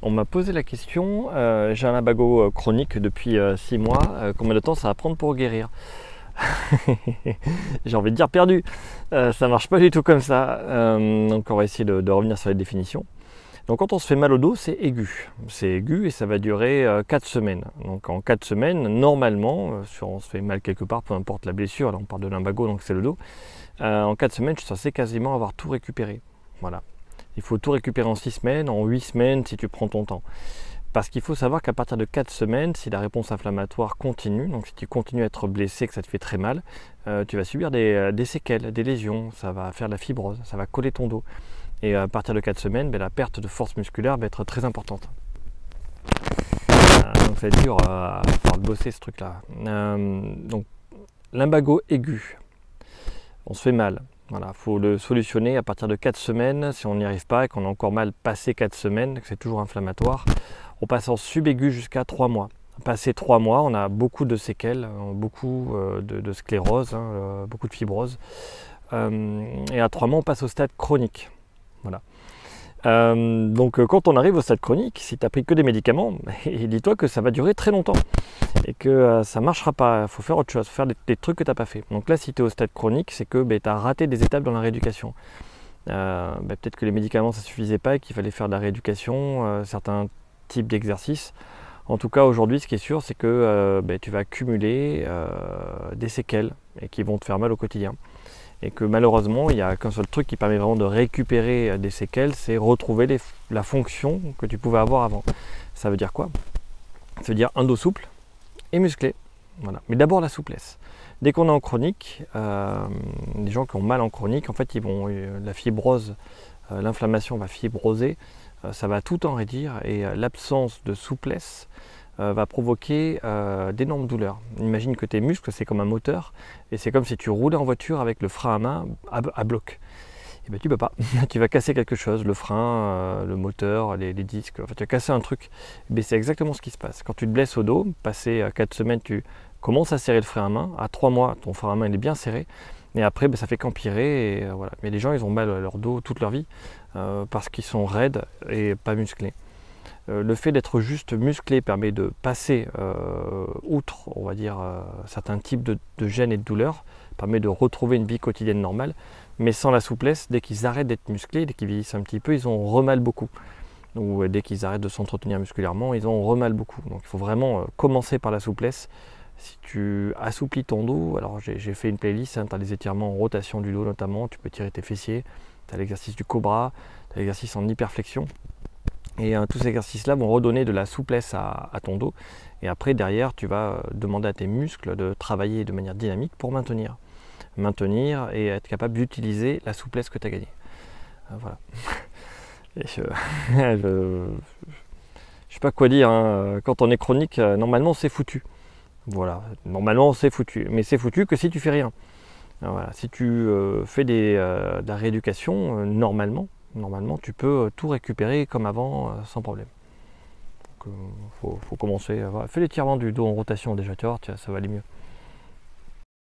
On m'a posé la question, j'ai un lumbago chronique depuis 6 mois, combien de temps ça va prendre pour guérir? J'ai envie de dire perdu, ça marche pas du tout comme ça. Donc on va essayer de revenir sur les définitions. Donc quand on se fait mal au dos, c'est aigu. C'est aigu et ça va durer 4 semaines. Donc en 4 semaines, normalement, si on se fait mal quelque part, peu importe la blessure, là on parle de lumbago, donc c'est le dos, en 4 semaines, je suis censé quasiment avoir tout récupéré. Voilà. Il faut tout récupérer en 6 semaines, en 8 semaines si tu prends ton temps. Parce qu'il faut savoir qu'à partir de 4 semaines, si la réponse inflammatoire continue, donc si tu continues à être blessé, que ça te fait très mal, tu vas subir des séquelles, des lésions, ça va faire de la fibrose, ça va coller ton dos. Et à partir de 4 semaines, la perte de force musculaire va être très importante. Donc ça va être dur à pouvoir bosser ce truc-là. Donc lumbago aigu, on se fait mal. Voilà, il faut le solutionner à partir de 4 semaines. Si on n'y arrive pas et qu'on a encore mal passé 4 semaines, que c'est toujours inflammatoire, on passe en subaigu jusqu'à 3 mois. Passé 3 mois, on a beaucoup de séquelles, beaucoup de sclérose, beaucoup de fibrose. Et à 3 mois, on passe au stade chronique. Voilà. Donc quand on arrive au stade chronique, si tu n'as pris que des médicaments, dis-toi que ça va durer très longtemps et que ça ne marchera pas. Il faut faire autre chose, il faut faire des trucs que tu n'as pas fait. Donc là, si tu es au stade chronique, c'est que tu as raté des étapes dans la rééducation. Peut-être que les médicaments ça ne suffisait pas et qu'il fallait faire de la rééducation, certains types d'exercices. En tout cas, aujourd'hui, ce qui est sûr, c'est que tu vas accumuler des séquelles et qui vont te faire mal au quotidien. Et que malheureusement, il n'y a qu'un seul truc qui permet vraiment de récupérer des séquelles, c'est retrouver la fonction que tu pouvais avoir avant. Ça veut dire quoi? Ça veut dire un dos souple et musclé. Voilà. Mais d'abord la souplesse. Dès qu'on est en chronique, les gens qui ont mal en chronique, en fait, la fibrose, l'inflammation va fibroser, ça va tout enraidir et l'absence de souplesse va provoquer d'énormes douleurs. Imagine que tes muscles, c'est comme un moteur, et c'est comme si tu roulais en voiture avec le frein à main à bloc. Et bien tu peux pas, tu vas casser quelque chose, le frein, le moteur, les disques, enfin tu vas casser un truc. Mais c'est exactement ce qui se passe. Quand tu te blesses au dos, passé 4 semaines, tu commences à serrer le frein à main, à 3 mois, ton frein à main il est bien serré, et après ça fait qu'empirer, et voilà. Mais les gens ils ont mal à leur dos toute leur vie, parce qu'ils sont raides et pas musclés. Le fait d'être juste musclé permet de passer outre, on va dire, certains types de gênes et de douleurs, permet de retrouver une vie quotidienne normale, mais sans la souplesse, dès qu'ils arrêtent d'être musclés, dès qu'ils vieillissent un petit peu, ils ont remal beaucoup. Ou dès qu'ils arrêtent de s'entretenir musculairement, ils ont remal beaucoup. Donc il faut vraiment commencer par la souplesse. Si tu assouplis ton dos, alors j'ai fait une playlist, tu as des étirements en rotation du dos notamment, tu peux tirer tes fessiers, tu as l'exercice du cobra, tu as l'exercice en hyperflexion. Et tous ces exercices-là vont redonner de la souplesse à ton dos. Et après, derrière, tu vas demander à tes muscles de travailler de manière dynamique pour maintenir. Maintenir et être capable d'utiliser la souplesse que tu as gagnée. Voilà. Et je sais pas quoi dire. Quand on est chronique, normalement, c'est foutu. Voilà. Normalement, c'est foutu. Mais c'est foutu que si tu fais rien. Voilà. Si tu fais de la rééducation, normalement, tu peux tout récupérer comme avant sans problème. Donc, faut commencer. Fais l'étirement du dos en rotation déjà, tu vois, ça va aller mieux.